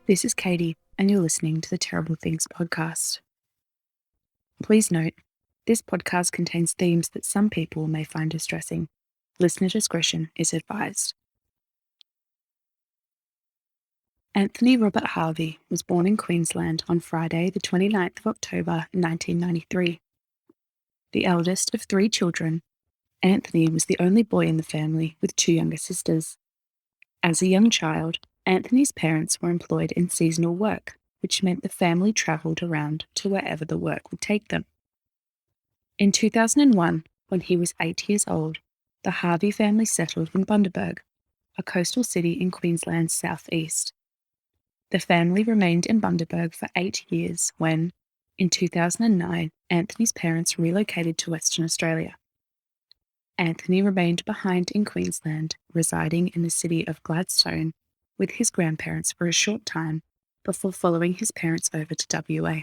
This is Katie, and you're listening to the Terrible Things podcast. Please note, this podcast contains themes that some people may find distressing. Listener discretion is advised. Anthony Robert Harvey was born in Queensland on Friday, the 29th of October, 1993. The eldest of three children, Anthony was the only boy in the family with two younger sisters. As a young child, Anthony's parents were employed in seasonal work, which meant the family travelled around to wherever the work would take them. In 2001, when he was 8 years old, the Harvey family settled in Bundaberg, a coastal city in Queensland's southeast. The family remained in Bundaberg for 8 years when, in 2009, Anthony's parents relocated to Western Australia. Anthony remained behind in Queensland, residing in the city of Gladstone with his grandparents for a short time before following his parents over to WA.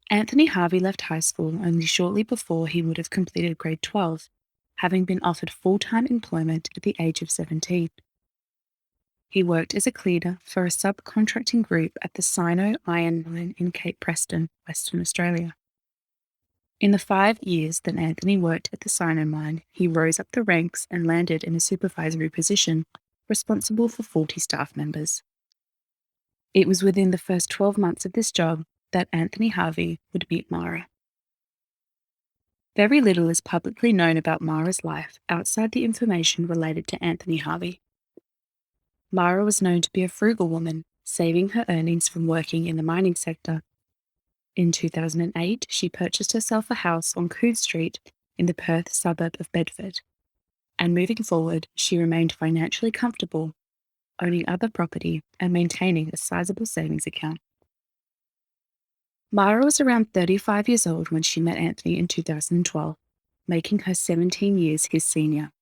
Anthony Harvey left high school only shortly before he would have completed grade 12, having been offered full-time employment at the age of 17. He worked as a cleaner for a subcontracting group at the Sino Iron Mine in Cape Preston, Western Australia. In the 5 years that Anthony worked at the Sino Mine, he rose up the ranks and landed in a supervisory position, responsible for 40 staff members. It was within the first 12 months of this job that Anthony Harvey would meet Mara. Very little is publicly known about Mara's life outside the information related to Anthony Harvey. Mara was known to be a frugal woman, saving her earnings from working in the mining sector. In 2008, she purchased herself a house on Coode Street in the Perth suburb of Bedford, and moving forward, she remained financially comfortable, owning other property and maintaining a sizable savings account. Mara was around 35 years old when she met Anthony in 2012, making her 17 years his senior.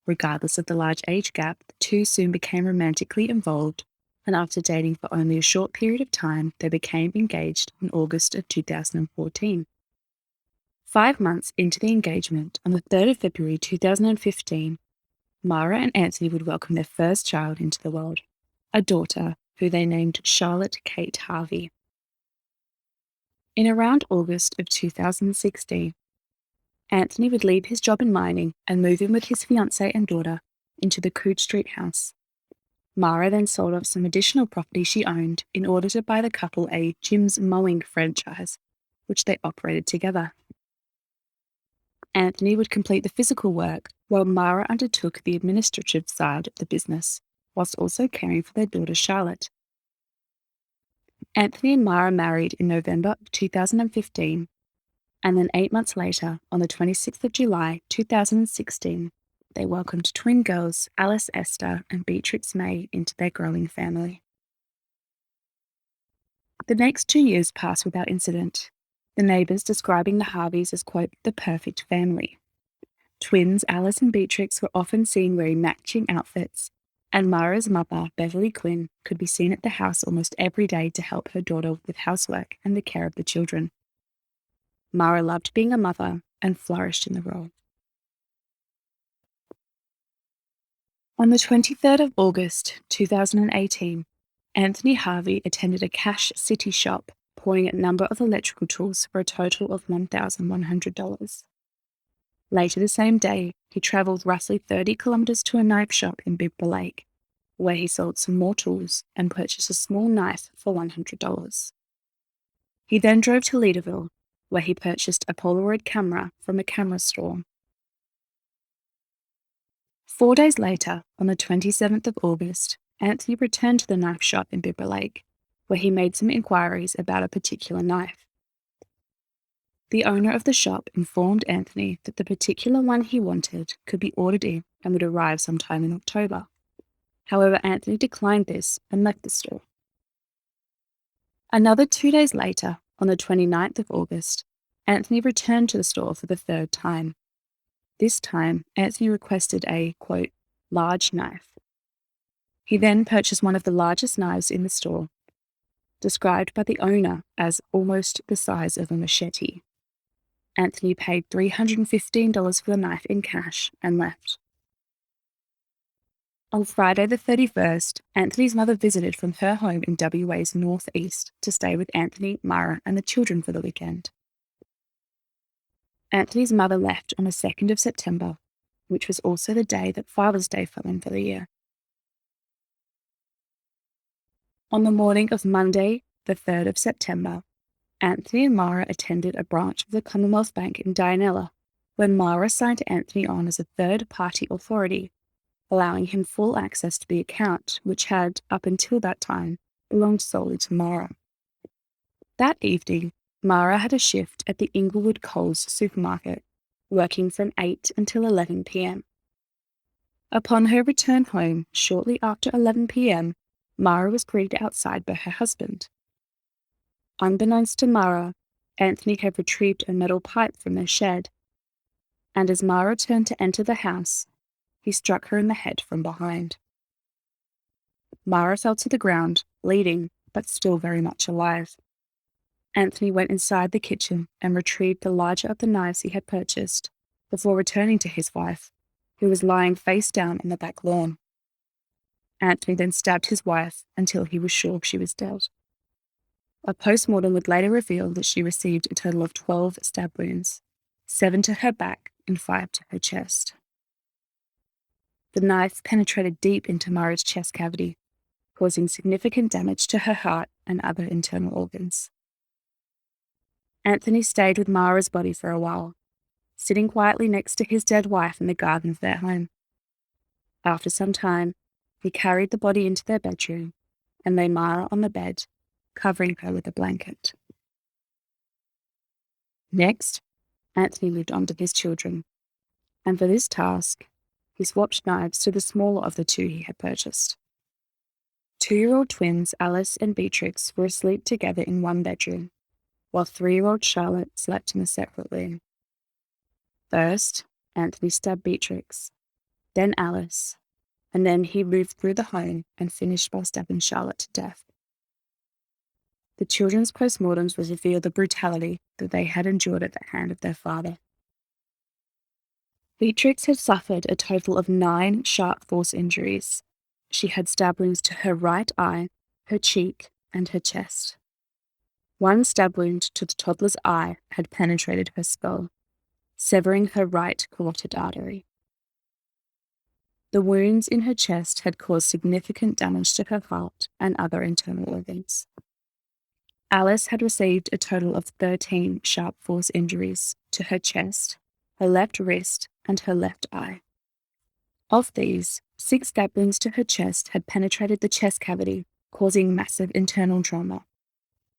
Regardless of the large age gap, the two soon became romantically involved, and after dating for only a short period of time, they became engaged in August of 2014. 5 months into the engagement, on the 3rd of February 2015, Mara and Anthony would welcome their first child into the world, a daughter who they named Charlotte Kate Harvey. In around August of 2016, Anthony would leave his job in mining and move in with his fiancée and daughter into the Coode Street house. Mara then sold off some additional property she owned in order to buy the couple a Jim's Mowing franchise, which they operated together. Anthony would complete the physical work while Mara undertook the administrative side of the business, whilst also caring for their daughter Charlotte. Anthony and Mara married in November of 2015, and then 8 months later, on the 26th of July 2016, they welcomed twin girls Alice Esther and Beatrix May into their growing family. The next 2 years passed without incident, the neighbours describing the Harveys as, quote, the perfect family. Twins Alice and Beatrix were often seen wearing matching outfits, and Mara's mother, Beverly Quinn, could be seen at the house almost every day to help her daughter with housework and the care of the children. Mara loved being a mother and flourished in the role. On the 23rd of August 2018, Anthony Harvey attended a Cash City shop, pouring a number of electrical tools for a total of $1,100. Later the same day, he travelled roughly 30 kilometres to a knife shop in Bibra Lake, where he sold some more tools and purchased a small knife for $100. He then drove to Leederville, where he purchased a Polaroid camera from a camera store. 4 days later, on the 27th of August, Anthony returned to the knife shop in Bibra Lake, where he made some inquiries about a particular knife. The owner of the shop informed Anthony that the particular one he wanted could be ordered in and would arrive sometime in October. However, Anthony declined this and left the store. Another 2 days later, on the 29th of August, Anthony returned to the store for the third time. This time, Anthony requested a, quote, large knife. He then purchased one of the largest knives in the store, described by the owner as almost the size of a machete. Anthony paid $315 for the knife in cash and left. On Friday the 31st, Anthony's mother visited from her home in WA's northeast to stay with Anthony, Mara, and the children for the weekend. Anthony's mother left on the 2nd of September, which was also the day that Father's Day fell in for the year. On the morning of Monday, the 3rd of September, Anthony and Mara attended a branch of the Commonwealth Bank in Dianella, when Mara signed Anthony on as a third-party authority, allowing him full access to the account, which had, up until that time, belonged solely to Mara. That evening, Mara had a shift at the Inglewood Coles supermarket, working from 8 until 11 p.m. Upon her return home, shortly after 11 p.m., Mara was greeted outside by her husband. Unbeknownst to Mara, Anthony had retrieved a metal pipe from their shed, and as Mara turned to enter the house, he struck her in the head from behind. Mara fell to the ground, bleeding, but still very much alive. Anthony went inside the kitchen and retrieved the larger of the knives he had purchased, before returning to his wife, who was lying face down on the back lawn. Anthony then stabbed his wife until he was sure she was dead. A post-mortem would later reveal that she received a total of 12 stab wounds, 7 to her back and 5 to her chest. The knife penetrated deep into Mara's chest cavity, causing significant damage to her heart and other internal organs. Anthony stayed with Mara's body for a while, sitting quietly next to his dead wife in the garden of their home. After some time, he carried the body into their bedroom and laid Mara on the bed, covering her with a blanket. Next, Anthony moved on to his children, and for this task, he swapped knives to the smaller of the two he had purchased. 2-year-old twins Alice and Beatrix were asleep together in one bedroom, while 3-year-old Charlotte slept in a separate room. First, Anthony stabbed Beatrix, then Alice, and then he moved through the home and finished by stabbing Charlotte to death. The children's postmortems would reveal the brutality that they had endured at the hand of their father. Beatrix had suffered a total of 9 sharp force injuries. She had stab wounds to her right eye, her cheek, and her chest. One stab wound to the toddler's eye had penetrated her skull, severing her right carotid artery. The wounds in her chest had caused significant damage to her heart and other internal organs. Alice had received a total of 13 sharp force injuries to her chest, her left wrist, and her left eye. Of these, 6 stab wounds to her chest had penetrated the chest cavity, causing massive internal trauma.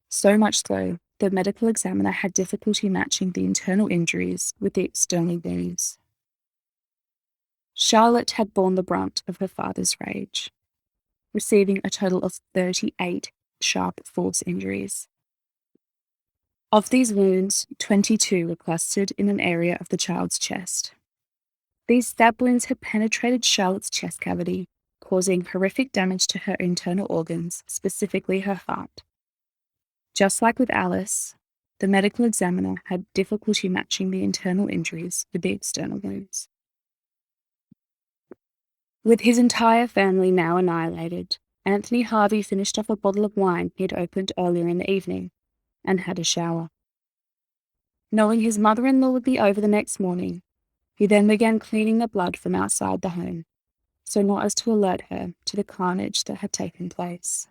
So much so, the medical examiner had difficulty matching the internal injuries with the external wounds. Charlotte had borne the brunt of her father's rage, receiving a total of 38 sharp force injuries. Of these wounds, 22 were clustered in an area of the child's chest. These stab wounds had penetrated Charlotte's chest cavity, causing horrific damage to her internal organs, specifically her heart. Just like with Alice, the medical examiner had difficulty matching the internal injuries with the external wounds. With his entire family now annihilated, Anthony Harvey finished off a bottle of wine he had opened earlier in the evening and had a shower. Knowing his mother-in-law would be over the next morning, he then began cleaning the blood from outside the home, so not as to alert her to the carnage that had taken place.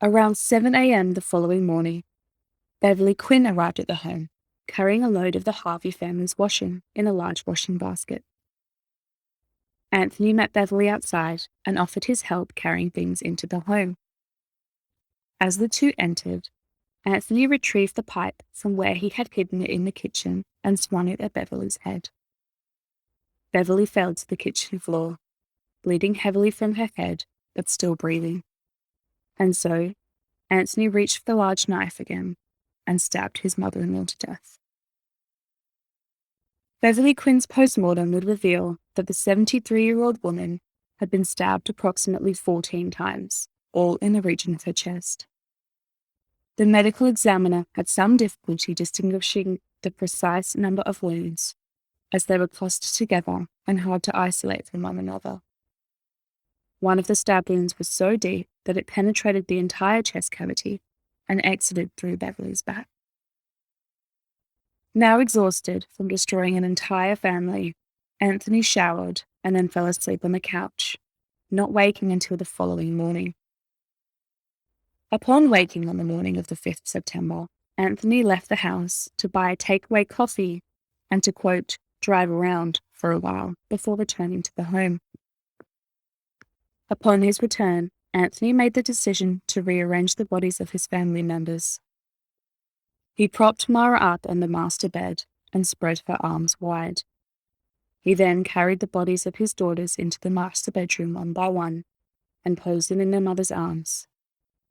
Around 7 a.m. the following morning, Beverly Quinn arrived at the home, carrying a load of the Harvey family's washing in a large washing basket. Anthony met Beverly outside and offered his help carrying things into the home. As the two entered, Anthony retrieved the pipe from where he had hidden it in the kitchen and swung it at Beverly's head. Beverly fell to the kitchen floor, bleeding heavily from her head, but still breathing. And so, Anthony reached for the large knife again and stabbed his mother-in-law to death. Beverly Quinn's postmortem would reveal that the 73-year-old woman had been stabbed approximately 14 times, all in the region of her chest. The medical examiner had some difficulty distinguishing the precise number of wounds, as they were clustered together and hard to isolate from one another. One of the stab wounds was so deep that it penetrated the entire chest cavity and exited through Beverly's back. Now exhausted from destroying an entire family, Anthony showered and then fell asleep on the couch, not waking until the following morning. Upon waking on the morning of the 5th of September, Anthony left the house to buy a takeaway coffee and to, quote, drive around for a while before returning to the home. Upon his return, Anthony made the decision to rearrange the bodies of his family members. He propped Mara up on the master bed and spread her arms wide. He then carried the bodies of his daughters into the master bedroom one by one and posed them in their mother's arms,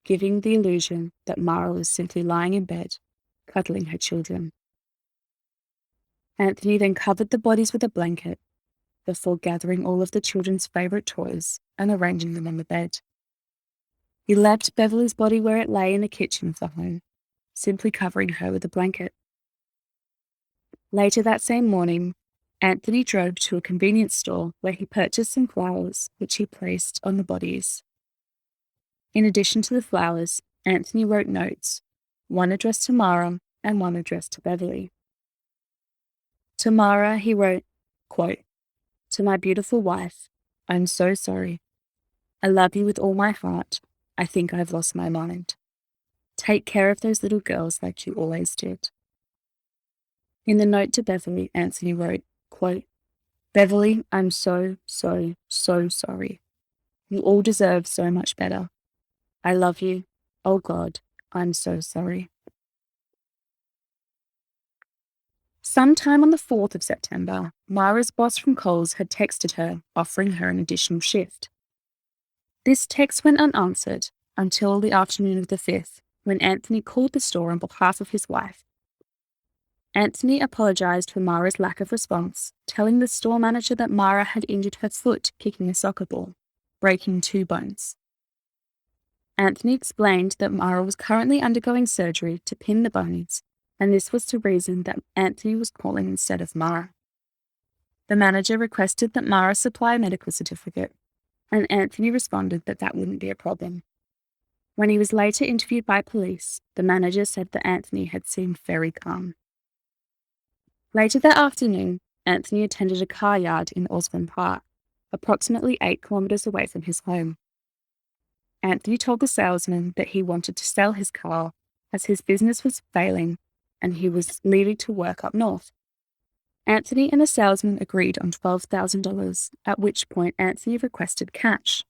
giving the illusion that Mara was simply lying in bed, cuddling her children. Anthony then covered the bodies with a blanket before gathering all of the children's favourite toys and arranging them on the bed. He left Beverly's body where it lay in the kitchen of the home, simply covering her with a blanket. Later that same morning, Anthony drove to a convenience store where he purchased some flowers, which he placed on the bodies. In addition to the flowers, Anthony wrote notes, one addressed to Mara and one addressed to Beverly. To Mara, he wrote, quote, "To my beautiful wife, I'm so sorry. I love you with all my heart. I think I've lost my mind. Take care of those little girls like you always did." In the note to Beverly, Anthony wrote, quote, "Beverly, I'm so sorry. You all deserve so much better. I love you. Oh God, I'm so sorry." Sometime on the 4th of September, Mara's boss from Coles had texted her, offering her an additional shift. This text went unanswered until the afternoon of the 5th, when Anthony called the store on behalf of his wife. Anthony apologized for Mara's lack of response, telling the store manager that Mara had injured her foot kicking a soccer ball, breaking 2 bones. Anthony explained that Mara was currently undergoing surgery to pin the bones, and this was the reason that Anthony was calling instead of Mara. The manager requested that Mara supply a medical certificate, and Anthony responded that that wouldn't be a problem. When he was later interviewed by police, the manager said that Anthony had seemed very calm. Later that afternoon, Anthony attended a car yard in Osborne Park, approximately 8 kilometres away from his home. Anthony told the salesman that he wanted to sell his car as his business was failing and he was leaving to work up north. Anthony and the salesman agreed on $12,000, at which point Anthony requested cash.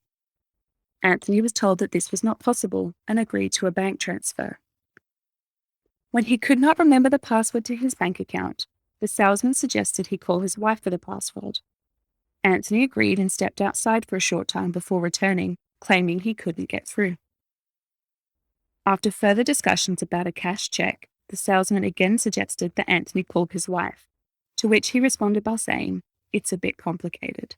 Anthony was told that this was not possible and agreed to a bank transfer. When he could not remember the password to his bank account, the salesman suggested he call his wife for the password. Anthony agreed and stepped outside for a short time before returning, claiming he couldn't get through. After further discussions about a cash check, the salesman again suggested that Anthony call his wife, to which he responded by saying, "It's a bit complicated."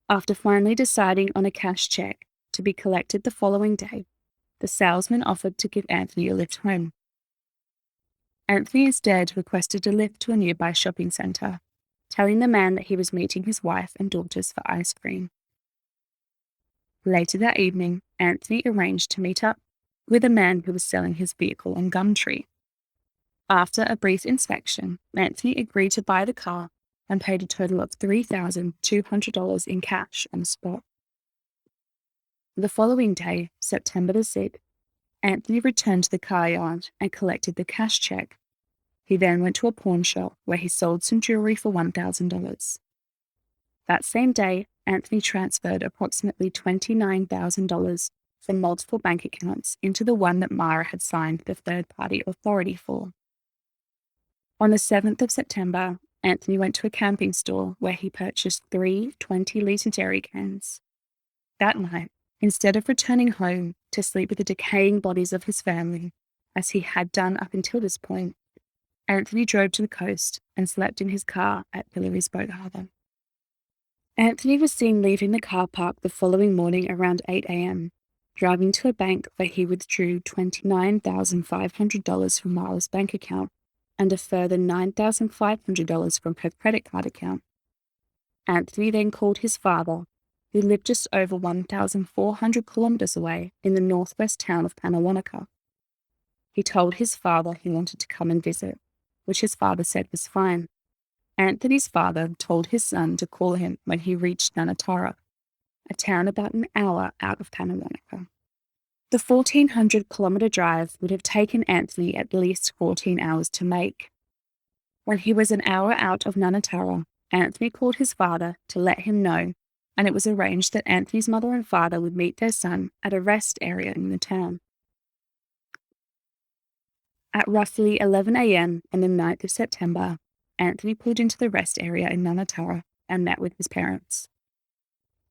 After finally deciding on a cash check to be collected the following day, the salesman offered to give Anthony a lift home. Anthony instead requested a lift to a nearby shopping centre, telling the man that he was meeting his wife and daughters for ice cream. Later that evening, Anthony arranged to meet up with a man who was selling his vehicle on Gumtree. After a brief inspection, Anthony agreed to buy the car and paid a total of $3,200 in cash on the spot. The following day, September the 6th, Anthony returned to the car yard and collected the cash check. He then went to a pawn shop where he sold some jewelry for $1,000. That same day, Anthony transferred approximately $29,000 from multiple bank accounts into the one that Mara had signed the third-party authority for. On the 7th of September, Anthony went to a camping store where he purchased 3 20-litre jerry cans. That night, instead of returning home to sleep with the decaying bodies of his family, as he had done up until this point, Anthony drove to the coast and slept in his car at Pillary's Boat Harbour. Anthony was seen leaving the car park the following morning around 8 a.m., driving to a bank where he withdrew $29,500 from Mara's bank account and a further $9,500 from her credit card account. Anthony then called his father, who lived just over 1,400 kilometers away in the northwest town of Panawanaka. He told his father he wanted to come and visit, which his father said was fine. Anthony's father told his son to call him when he reached Nanatara, a town about an hour out of Panawanaka. The 1,400-kilometer drive would have taken Anthony at least 14 hours to make. When he was an hour out of Nanatara, Anthony called his father to let him know, and it was arranged that Anthony's mother and father would meet their son at a rest area in the town. At roughly 11 a.m. on the 9th of September, Anthony pulled into the rest area in Nanatara and met with his parents.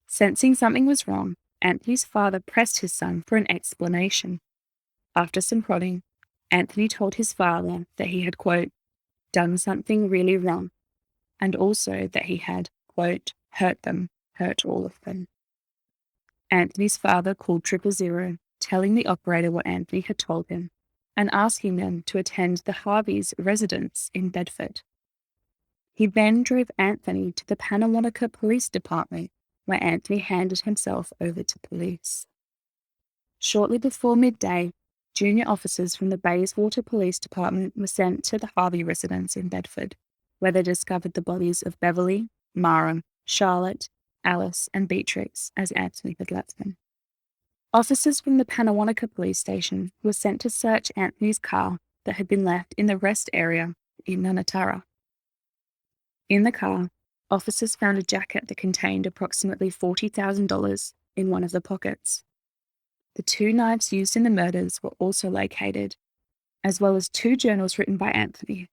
Sensing something was wrong, Anthony's father pressed his son for an explanation. After some prodding, Anthony told his father that he had, quote, done something really wrong, and also that he had, quote, hurt all of them. Anthony's father called 000, telling the operator what Anthony had told him, and asking them to attend the Harveys' residence in Bedford. He then drove Anthony to the Panawanaka Police Department, where Anthony handed himself over to police. Shortly before midday, junior officers from the Bayswater Police Department were sent to the Harvey residence in Bedford, where they discovered the bodies of Beverly, Mara, Charlotte, Alice, and Beatrix as Anthony had left them. Officers from the Panawanaka police station were sent to search Anthony's car that had been left in the rest area in Nanatara. In the car, officers found a jacket that contained approximately $40,000 in one of the pockets. The 2 knives used in the murders were also located, as well as 2 journals written by Anthony.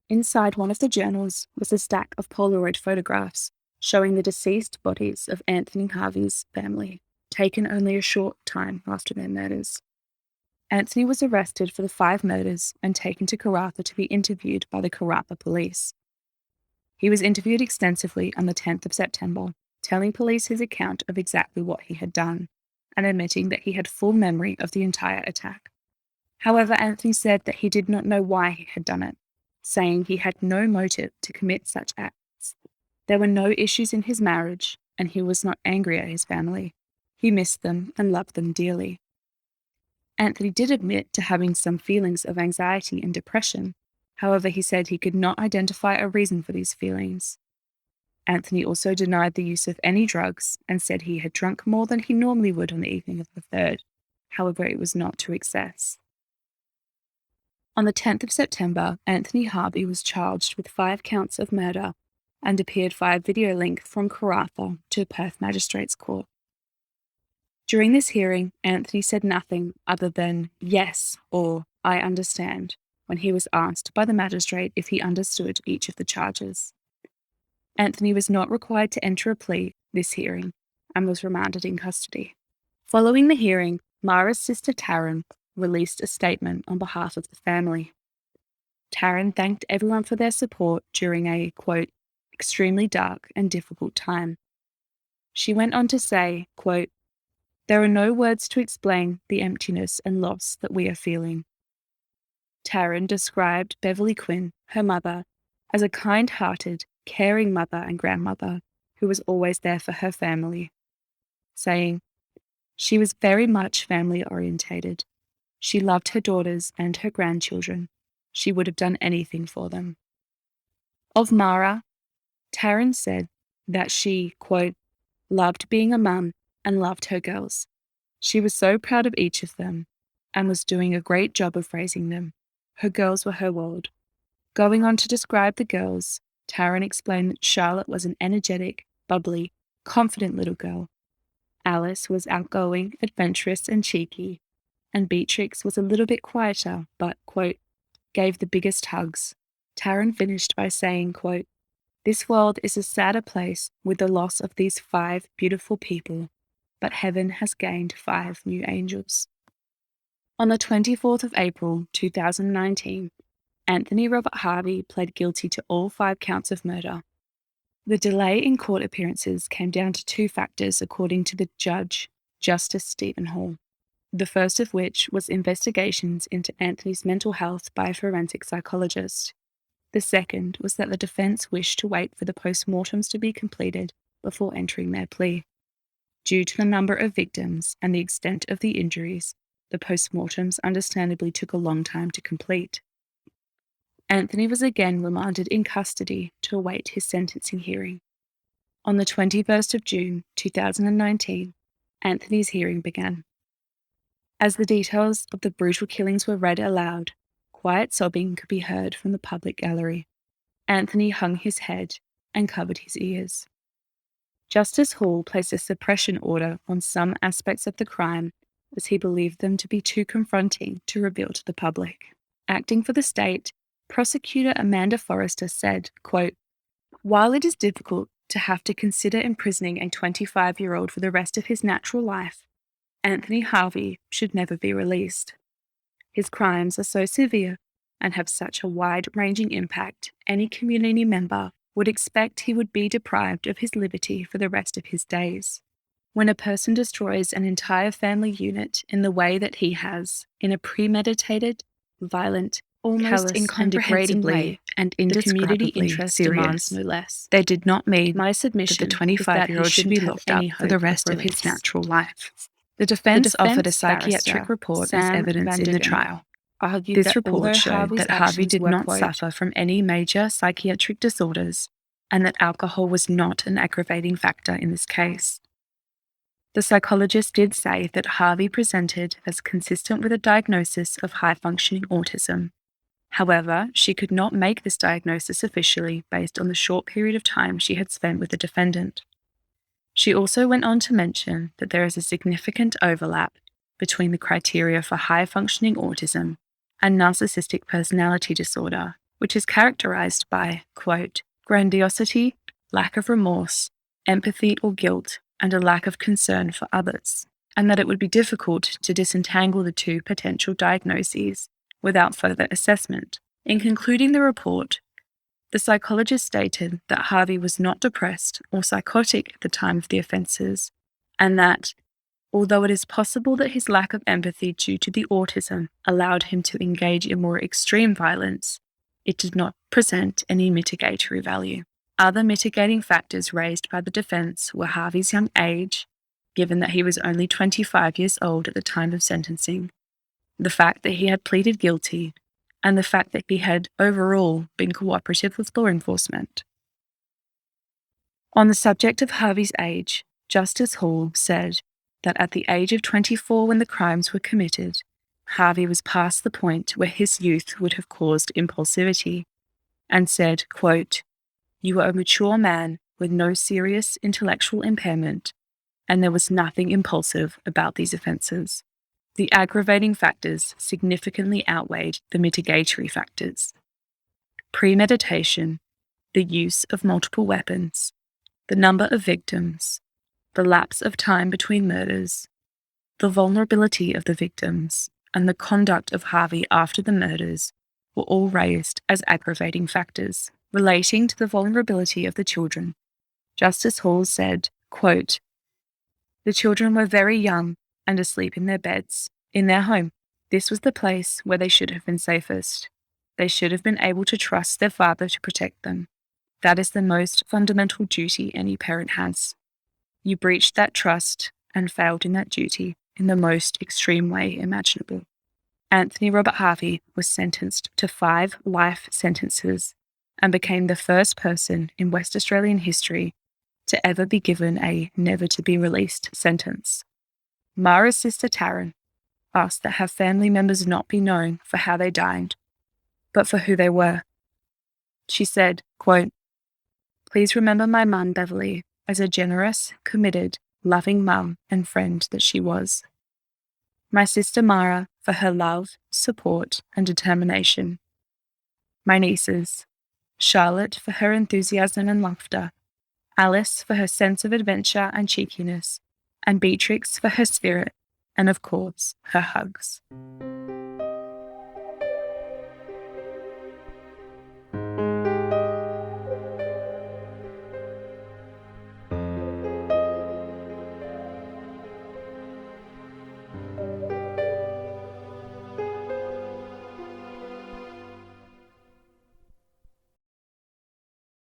Inside one of the journals was a stack of Polaroid photographs showing the deceased bodies of Anthony Harvey's family, taken only a short time after their murders. Anthony was arrested for the 5 murders and taken to Karratha to be interviewed by the Karratha police. He was interviewed extensively on the 10th of September, telling police his account of exactly what he had done, and admitting that he had full memory of the entire attack. However, Anthony said that he did not know why he had done it, saying he had no motive to commit such acts. There were no issues in his marriage, and he was not angry at his family. He missed them and loved them dearly. Anthony did admit to having some feelings of anxiety and depression. However, he said he could not identify a reason for these feelings. Anthony also denied the use of any drugs and said he had drunk more than he normally would on the evening of the 3rd. However, it was not to excess. On the 10th of September, Anthony Harvey was charged with 5 counts of murder and appeared via video link from Karratha to Perth Magistrates Court. During this hearing, Anthony said nothing other than yes or I understand when he was asked by the magistrate if he understood each of the charges. Anthony was not required to enter a plea this hearing and was remanded in custody. Following the hearing, Mara's sister Taryn released a statement on behalf of the family. Taryn thanked everyone for their support during a, quote, extremely dark and difficult time. She went on to say, quote, there are no words to explain the emptiness and loss that we are feeling. Taryn described Beverly Quinn, her mother, as a kind-hearted, caring mother and grandmother who was always there for her family, saying, she was very much family-orientated. She loved her daughters and her grandchildren. She would have done anything for them. Of Mara, Taryn said that she, quote, loved being a mum and loved her girls. She was so proud of each of them and was doing a great job of raising them. Her girls were her world. Going on to describe the girls, Taryn explained that Charlotte was an energetic, bubbly, confident little girl. Alice was outgoing, adventurous, and cheeky, and Beatrix was a little bit quieter, but, quote, gave the biggest hugs. Taryn finished by saying, quote, this world is a sadder place with the loss of these 5 beautiful people, but heaven has gained 5 new angels. On the 24th of April 2019, Anthony Robert Harvey pled guilty to all 5 counts of murder. The delay in court appearances came down to 2 factors according to the judge, Justice Stephen Hall. the first of which was investigations into Anthony's mental health by a forensic psychologist. The second was that the defence wished to wait for the post-mortems to be completed before entering their plea. Due to the number of victims and the extent of the injuries, the post-mortems understandably took a long time to complete. Anthony was again remanded in custody to await his sentencing hearing. On the 21st of June 2019, Anthony's hearing began. As the details of the brutal killings were read aloud, quiet sobbing could be heard from the public gallery. Anthony hung his head and covered his ears. Justice Hall placed a suppression order on some aspects of the crime as he believed them to be too confronting to reveal to the public. Acting for the state, prosecutor Amanda Forrester said, quote, "While it is difficult to have to consider imprisoning a 25-year-old for the rest of his natural life, Anthony Harvey should never be released. His crimes are so severe and have such a wide-ranging impact, any community member would expect he would be deprived of his liberty for the rest of his days. When a person destroys an entire family unit in the way that he has, in a premeditated, violent, almost incomprehensibly and indescribably interest demands no less. They did not mean my submission that the 25-year-old should be locked up for the rest of his natural life." The defence offered a psychiatric report as evidence in the trial. This report showed that Harvey did not suffer from any major psychiatric disorders and that alcohol was not an aggravating factor in this case. The psychologist did say that Harvey presented as consistent with a diagnosis of high-functioning autism. However, she could not make this diagnosis officially based on the short period of time she had spent with the defendant. She also went on to mention that there is a significant overlap between the criteria for high-functioning autism and narcissistic personality disorder, which is characterized by, quote, "grandiosity, lack of remorse, empathy or guilt, and a lack of concern for others," and that it would be difficult to disentangle the two potential diagnoses without further assessment. In concluding the report, the psychologist stated that Harvey was not depressed or psychotic at the time of the offences, and that, although it is possible that his lack of empathy due to the autism allowed him to engage in more extreme violence, it did not present any mitigatory value. Other mitigating factors raised by the defence were Harvey's young age, given that he was only 25 years old at the time of sentencing, the fact that he had pleaded guilty, and the fact that he had overall been cooperative with law enforcement. On the subject of Harvey's age, Justice Hall said that at the age of 24 when the crimes were committed, Harvey was past the point where his youth would have caused impulsivity, and said, quote, "You are a mature man with no serious intellectual impairment, and there was nothing impulsive about these offences. The aggravating factors significantly outweighed the mitigatory factors. Premeditation, the use of multiple weapons, the number of victims, the lapse of time between murders, the vulnerability of the victims, and the conduct of Harvey after the murders were all raised as aggravating factors." Relating to the vulnerability of the children, Justice Hall said, quote, "The children were very young and asleep in their beds, in their home. This was the place where they should have been safest. They should have been able to trust their father to protect them. That is the most fundamental duty any parent has. You breached that trust and failed in that duty in the most extreme way imaginable." Anthony Robert Harvey was sentenced to 5 life sentences and became the first person in West Australian history to ever be given a never-to-be-released sentence. Mara's sister Taryn asked that her family members not be known for how they died, but for who they were. She said, quote, "Please remember my mum Beverly as a generous, committed, loving mum and friend that she was. My sister Mara for her love, support, and determination. My nieces, Charlotte for her enthusiasm and laughter, Alice for her sense of adventure and cheekiness, and Beatrix for her spirit, and of course, her hugs."